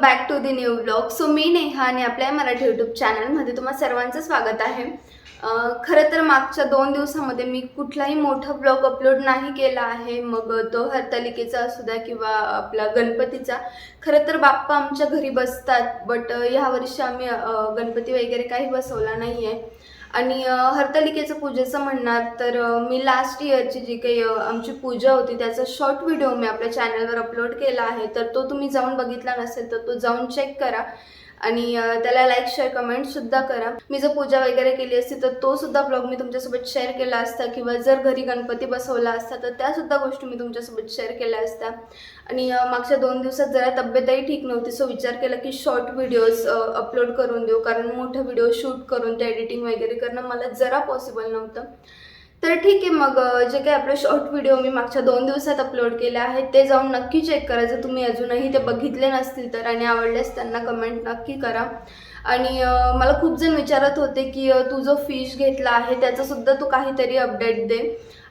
Back to the new blog. So मी नेहा आणि आपल्या मराठी यूट्यूब चॅनलमध्ये तुम्हा सर्वांचं स्वागत आहे. खरं तर मागच्या 2 दिवसामध्ये मी कुठलाही मोठा ब्लॉग अपलोड नाही केला आहे. मग तो हरतालिकेचा असू द्या किंवा आपला गणपतीचा. खरं तर बाप्पा आमच्या घरी बसतात, बट ह्यावर्षी आम्ही गणपती वगैरे काही बसवला नाही आहे. आणि हरतालिकेचं पूजेचं म्हणणार तर मी लास्ट इयरची जी काही आमची पूजा होती त्याचा शॉर्ट व्हिडिओ मी आपल्या चॅनलवर अपलोड केला आहे. तर तो तुम्ही जाऊन बघितला नसेल तर तो जाऊन चेक करा आणि त्याला लाईक शेअर कमेंटसुद्धा करा. मी जर पूजा वगैरे केली असती तर तो सुद्धा ब्लॉग मी तुमच्यासोबत शेअर केला असता, किंवा जर घरी गणपती बसवला असता तर त्यासुद्धा गोष्टी मी तुमच्यासोबत शेअर केल्या असत्या. आणि मागच्या 2 दिवसात जरा तब्येतही ठीक नव्हती, सो विचार केला की शॉर्ट व्हिडिओज अपलोड करून देऊ, कारण मोठा व्हिडिओ शूट करून ते एडिटिंग वगैरे करणं मला जरा पॉसिबल नव्हतं. तर ठीक आहे, मग जे काही आपले शॉर्ट व्हिडिओ मी मागच्या 2 दिवसात अपलोड केले आहेत ते जाऊन नक्की चेक करा जर तुम्ही अजूनही ते बघितले नसतील तर, आणि आवडल्यास त्यांना कमेंट नक्की करा. आणि मला खूप जण विचारत होते की तू जो फिश घेतला आहे त्याचंसुद्धा तू काहीतरी अपडेट दे.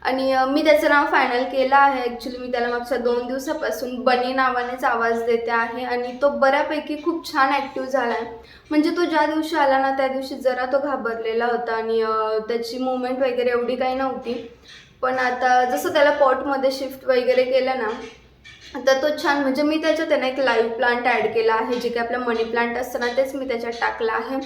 आणि मी त्याचं नाव फायनल केलं आहे. ॲक्च्युली मी त्याला मागच्या 2 दिवसापासून बनी नावानेच आवाज देते आहे आणि तो बऱ्यापैकी खूप छान ॲक्टिव्ह झाला आहे. म्हणजे तो ज्या दिवशी आला ना त्या दिवशी जरा तो घाबरलेला होता आणि त्याची मूवमेंट वगैरे एवढी काही नव्हती. पण आता जसं त्याला पॉटमध्ये शिफ्ट वगैरे केलं ना तर तो छान, म्हणजे मी त्याच्यात त्यांना एक लाईव्ह प्लांट ॲड केला आहे, जे काही आपलं मनी प्लांट असतं ना तेच मी त्याच्यात टाकलं आहे.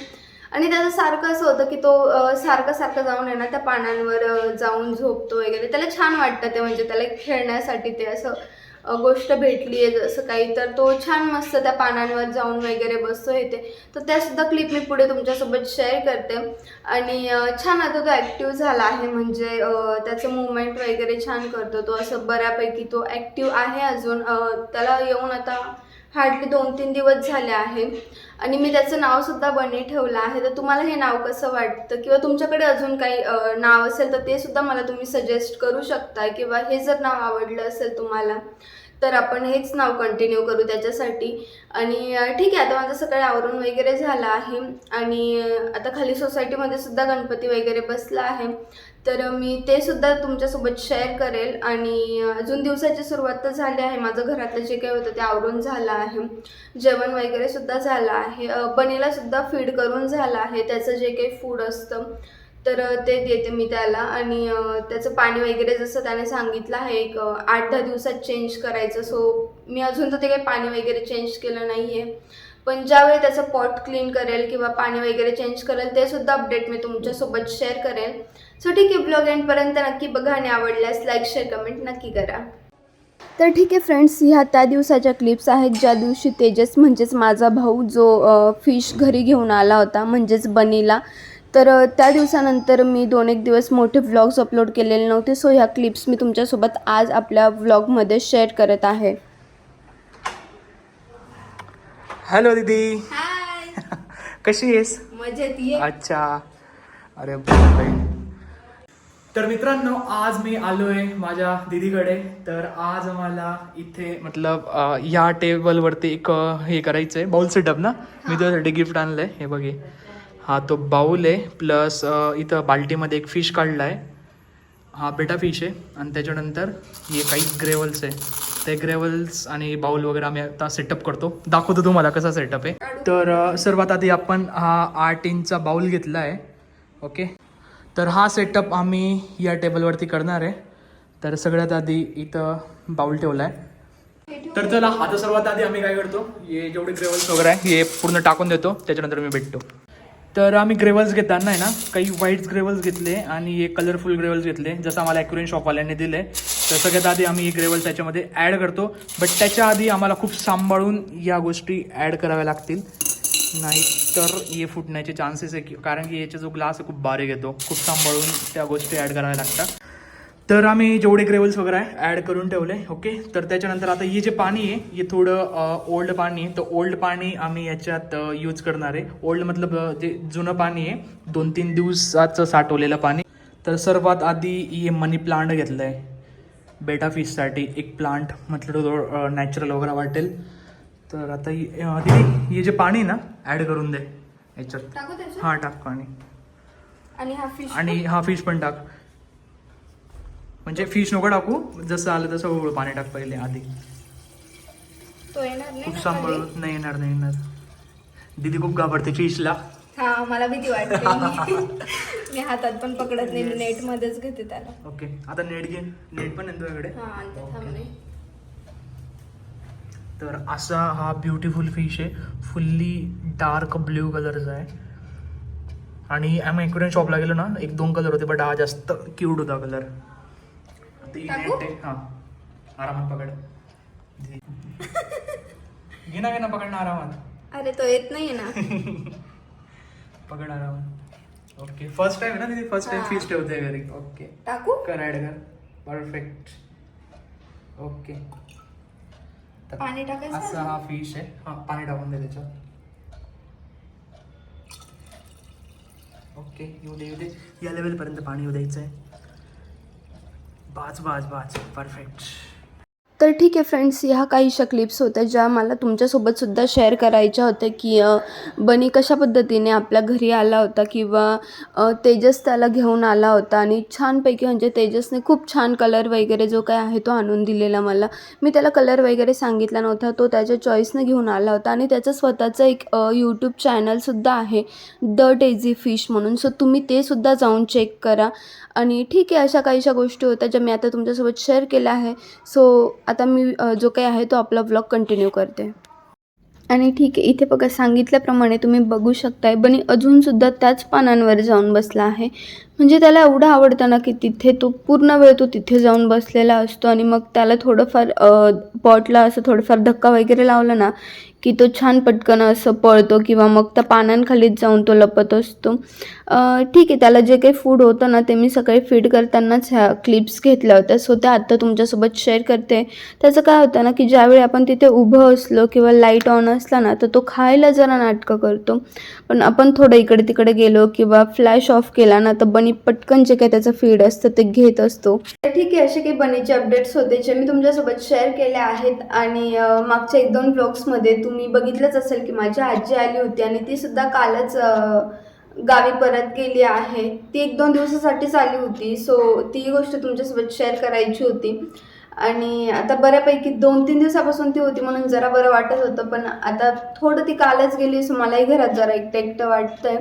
आणि त्याचं सारखं असं होतं की तो सारखं जाऊन आहे ना त्या पानांवर जाऊन झोपतो वगैरे. त्याला छान वाटतं ते, म्हणजे त्याला खेळण्यासाठी ते असं गोष्ट भेटली आहे जसं काही, तर तो छान मस्त त्या पानांवर जाऊन वगैरे बसतो येते. तर त्यासुद्धा क्लिप मी पुढे तुमच्यासोबत शेअर करते. आणि छान आता तो ॲक्टिव्ह झाला आहे, म्हणजे त्याचं मूवमेंट वगैरे छान करतो तो, असं बऱ्यापैकी तो ॲक्टिव्ह आहे अजून. त्याला येऊन आता हार्डली 2-3 दिवस झाले आहे. आणि मी त्याचं नावसुद्धा बनी ठेवलं आहे. तर तुम्हाला हे नाव कसं वाटतं, किंवा तुमच्याकडे अजून काही नाव असेल तर ते सुद्धा मला तुम्ही सजेस्ट करू शकता, किंवा हे जर नाव आवडलं असेल तुम्हाला तर आपण हेच नाव कंटिन्यू करू त्याच्यासाठी. आणि ठीक आहे, आता माझं सकाळी आवरून वगैरे झालं आहे आणि आता खाली सोसायटीमध्ये सुद्धा गणपती वगैरे बसला आहे. तर मी ते सुद्धा तुमच्यासोबत शेअर करेल. आणि अजून दिवसाची सुरुवात तर झाली आहे. माझं घरातलं जे काही होतं ते आवरून झालं आहे, जेवण वगैरे सुद्धा झालं आहे, बनीला सुद्धा फीड करून झालं आहे. त्याचं जे काही फूड असतं तर ते देते मी त्याला. आणि त्याचं पाणी वगैरे जसं त्याने सांगितलं आहे एक 8-10 दिवसात चेंज करायचं. सो मी अजून तर ते काही पाणी वगैरे चेंज केलं नाही आहे, पण ज्यावेळी त्याचं पॉट क्लीन करेल किंवा पाणी वगैरे चेंज करेल ते सुद्धा अपडेट मी तुमच्यासोबत शेअर करेल. सो ठीक आहे, ब्लॉग एंडपर्यंत नक्की बघा आणि आवडल्यास लाईक शेअर कमेंट नक्की करा. तर ठीक आहे फ्रेंड्स, ह्या त्या दिवसाच्या क्लिप्स आहेत ज्या दिवशी तेजस म्हणजेच माझा भाऊ जो फिश घरी घेऊन आला होता, म्हणजेच बनीला. तर त्या दिवसानंतर मी 2-1 दिवस मोठे व्लॉग्स अपलोड केलेले नव्हते. सो ह्या क्लिप्स मी तुमच्यासोबत आज आपल्या व्लॉगमध्ये शेअर करत आहे. हॅलो दीदी. हाय. कशी आहेस? मजेत ये. अच्छा. अरे बापरे. तर मित्रांनो, आज मी आलोय माझ्या दीदीकडे. तर आज मला इथे मतलब या टेबलवरती एक हे करायचंय, बाउल सेटअप ना. मी तुझ्यासाठी गिफ्ट आणलंय, हे बघे. हा तो बाउल आहे, प्लस इथं बाल्टीमध्ये एक फिश काढलाय. हा बेटा फिश आहे. आणि त्याच्यानंतर हे काही ग्रेवल्स आहे. ते ग्रेवल्स आणि बाउल वगैरे आम्ही आता सेटअप करतो. दाखवतो तुम्हाला कसा सेटअप आहे. तर सर्वात आधी आपण हा 8 इंचचा बाउल घेतला आहे. ओके. तर हा सेटअप आम्ही या टेबलवरती करणार आहे. तर सगळ्यात आधी इथं बाउल ठेवला आहे. तर चला, आता सर्वात आधी आम्ही काय करतो, हे जेवढे ग्रेवल्स वगैरे आहे हे पूर्ण टाकून देतो, त्याच्यानंतर मी भेटतो. तर आम्ही ग्रेवल्स घेताना आहे ना, काही व्हाईट ग्रेवल्स घेतले आणि हे कलरफुल ग्रेवल्स घेतले, जसं आम्हाला ॲक्युरेन शॉपवाल्याने दिले. तर सगळ्यात आधी आम्ही हे ग्रेवल्स त्याच्यामध्ये ॲड करतो. बट त्याच्या आधी आम्हाला खूप सांभाळून या गोष्टी ॲड कराव्या लागतील, नाही तर हे फुटण्याचे चान्सेस आहे. कारण की याचा जो ग्लास आहे खूप बारीक येतो. खूप सांभाळून त्या गोष्टी ॲड कराव्या लागतात. तर आम्ही जेवढे ग्रेवल्स वगैरे आहे ॲड करून ठेवले. ओके. तर त्याच्यानंतर आता हे जे पाणी आहे हे थोडं ओल्ड पाणी आहे. तर ओल्ड पाणी आम्ही याच्यात यूज करणार आहे. ओल्ड मतलब जे जुनं पाणी आहे, 2-3 दिवसाचं साठवलेलं पाणी. तर सर्वात आधी हे मनी प्लांट घेतलं आहे बेटा फिशसाठी. एक प्लांट म्हटलं तो नॅचरल वगैरे वाटेल. तर आता हे जे पाणी ना ॲड करून दे याच्यात. हां, टाक पाणी. आणि हा फिश पण टाक. म्हणजे फिश नको टाकू, जसं आलं तसं पाणी टाक पहिले आधी. तो येणार नाही खूप ना सांभाळून. खाली? नाही येणार, नाही येणार. दीदी खूप घाबरते फिशला. हा मला भीती वाटते. मी हातात पण पकडत नाही, मी नेट मध्येच घेते त्याला. ओके, आता नेट घे. नेट पण आहे तुझ्याकडे. हा आणते, थांब मी. तर असा हा ब्युटिफुल फिश आहे, फुल्ली डार्क ब्ल्यू कलरचा आहे. आणि आम्ही ॲक्वेरियम शॉपला गेलो ना, 1-2 कलर होते, बट हा जास्त क्यूट होता कलर. ती टाकू? नेट आहे. हां, आरामात पकड. घे ना पकडणं आरामात. अरे तो येत नाहीये ना. पकड आरामात. ओके, फर्स्ट टाइम आहे ना तिथे, फर्स्ट टाइम हा. फिश ठेवते घरी. ओके, टाकू? कर ॲड कर. परफेक्ट. ओके, तर पाणी टाकायचं असा आहे? हा फिश आहे. हा, पाणी टाकून दे त्याच्यात. ओके, येऊ दे. या लेवलपर्यंत पाणी येऊ द्यायचं आहे. बाज. परफेक्ट. तर ठीक आहे फ्रेंड्स, ह्या काहीशा क्लिप्स होत्या ज्या मला तुमच्यासोबतसुद्धा शेअर करायच्या होत्या की बनी कशा पद्धतीने आपल्या घरी आला होता किंवा तेजस त्याला घेऊन आला होता. आणि छानपैकी म्हणजे तेजसने खूप छान कलर वगैरे जो काय आहे तो आणून दिलेला मला. मी त्याला कलर वगैरे सांगितला नव्हता, तो त्याच्या चॉईसने घेऊन आला होता. आणि त्याचं स्वतःचं एक यूट्यूब चॅनलसुद्धा आहे, द डेझी फिश म्हणून. सो तुम्ही ते सुद्धा जाऊन चेक करा. आणि ठीक आहे, अशा काहीशा गोष्टी होत्या ज्या मी आता तुमच्यासोबत शेअर केल्या आहे. सो आता मी जो काही आहे तो आपला व्लॉग कंटिन्यू करते. आणि ठीक आहे, इथे बघा सांगितल्याप्रमाणे तुम्ही बघू शकताय, बनी अजूनसुद्धा त्याच पानांवर जाऊन बसला आहे. म्हणजे त्याला एवढं आवडतं ना की तिथे तो पूर्ण वेळ तो तिथे जाऊन बसलेला असतो. आणि मग त्याला थोडंफार पॉटला असं थोडंफार धक्का वगैरे लावला ना की तो छान पटकन असं पळतो किंवा मग त्या पानांखालीच जाऊन तो लपत असतो. ठीक आहे, त्याला जे काही फूड होतं ना ते मी सकाळी फीड करतानाच ह्या क्लिप्स घेतल्या होत्या. सो त्या आत्ता तुमच्यासोबत शेअर करते. त्याचं काय होतं ना की ज्यावेळी आपण तिथे उभं असलो किंवा लाईट ऑन असला ना तर तो खायला जरा नाटकं करतो. पण आपण थोडं इकडे तिकडे गेलो किंवा फ्लॅश ऑफ केला ना तर बनी पटकन जे काही त्याचं फीड असतं ते घेत असतो. तर ठीक आहे, असे काही बनीचे अपडेट्स होते जे मी तुमच्यासोबत शेअर केले आहेत. आणि मागच्या 1-2 व्लॉग्समध्ये तुम्ही बघितलंच असेल की माझी आजी आली होती आणि ती सुद्धा कालच गावी परत गेली आहे. ती 1-2 दिवसासाठीच आली होती. सो ती गोष्ट तुमच्यासोबत शेअर करायची होती. आणि आता बऱ्यापैकी 2-3 दिवसापासून ती होती म्हणून जरा बरं वाटत होतं, पण आता थोडं ती कालच गेली. सो मलाही घरात जरा एकटं वाटतंय.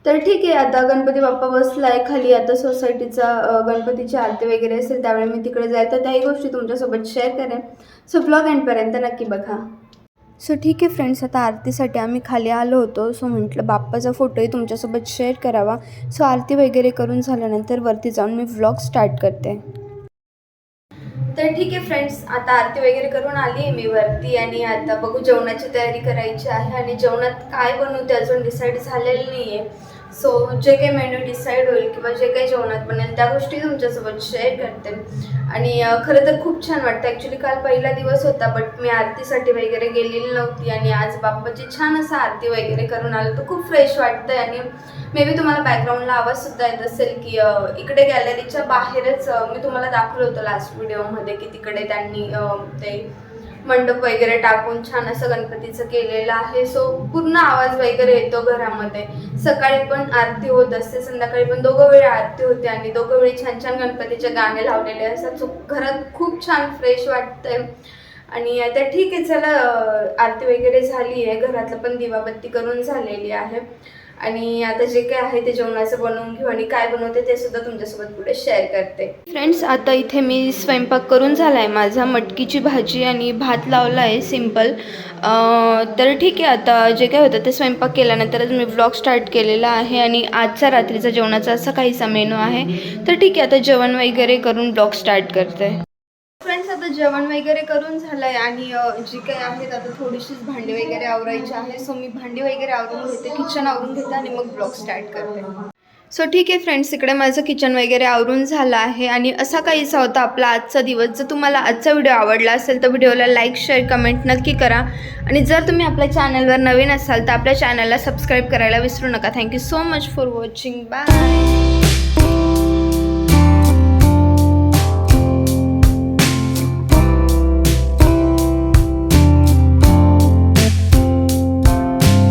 तर ठीक आहे, आता गणपती बाप्पा बसलाय खाली. आता सोसायटीचा गणपतीची आरती वगैरे असेल त्यावेळी मी तिकडे जाईल, तर त्याही गोष्टी तुमच्यासोबत शेअर करेन. सो ब्लॉग एंडपर्यंत नक्की बघा. सो ठीक आहे फ्रेंड्स, आता आरतीसाठी आम्ही खाली आलो होतो. सो म्हटलं बाप्पाचा फोटोही तुमच्यासोबत शेअर करावा. सो आरती वगैरे करून झाल्यानंतर वरती जाऊन मी व्लॉग स्टार्ट करते. तर ठीक आहे फ्रेंड्स, आता आरती वगैरे करून आली आहे मी वरती. आणि आता बघू, जेवणाची तयारी करायची आहे. आणि जेवणात काय बनवू ते अजून डिसाईड झालेलं नाही आहे. सो जे काही मेन्यू डिसाईड होईल किंवा जे काही जेवणात बनेल त्या गोष्टी तुमच्यासोबत शेअर करते. आणि खरं तर खूप छान वाटतं. ॲक्च्युली काल पहिला दिवस होता, बट मी आरतीसाठी वगैरे गेलेली नव्हती. आणि आज बाप्पाची छान असं आरती वगैरे करून आलो, तर खूप फ्रेश वाटतं. आणि मे बी तुम्हाला बॅकग्राऊंडला आवाजसुद्धा येत असेल की इकडे गॅलरीच्या बाहेरच मी तुम्हाला दाखवलं होतं लास्ट व्हिडिओमध्ये की तिकडे त्यांनी ते मंडप वगैरे टाकून छान असं गणपतीचं केलेलं आहे. सो पूर्ण आवाज वगैरे येतो घरामध्ये. सकाळी पण आरती होत असते, संध्याकाळी पण दोघं वेळी आरती होते. आणि दोघं वेळी छान छान गणपतीचे गाणे लावलेले असतात. सो घरात खूप छान फ्रेश वाटतंय. आणि आता ठीक आहे, चला आरती वगैरे झाली आहे, घरातलं पण दिवाबत्ती करून झालेली आहे. आणि आता जे काय आहे ते जेवणाचं बनवून घेऊ. आणि काय बनवते ते सुद्धा तुमच्यासोबत पुढे शेअर करते. फ्रेंड्स, आता इथे मी स्वयंपाक करून झाला आहे माझा. मटकीची भाजी आणि भात लावला आहे सिम्पल. तर ठीक आहे, आता जे काय होतं ते स्वयंपाक केल्यानंतरच मी व्लॉग स्टार्ट केलेला आहे. आणि आजचा रात्रीचा जेवणाचा असा काहीसा मेनू आहे. तर ठीक आहे, आता जेवण वगैरे करून व्लॉग स्टार्ट करते. फ्रेंड्स, आता जेवण वगैरे करून झालं आहे. आणि जी काही आहेत आता थोडीशीच भांडी वगैरे आवरायची आहे. सो मी भांडी वगैरे आवरून घेते, किचन आवरून घेते आणि मग ब्लॉग स्टार्ट करते. सो ठीक आहे फ्रेंड्स, इकडे माझं किचन वगैरे आवरून झालं आहे. आणि असा काहीसा होता आपला आजचा दिवस. जर तुम्हाला आजचा व्हिडिओ आवडला असेल तर व्हिडिओला लाईक, शेअर, कमेंट नक्की करा. आणि जर तुम्ही आपल्या चॅनलवर नवीन असाल तर आपल्या चॅनलला सबस्क्राईब करायला विसरू नका. Thank you so much for watching. Bye.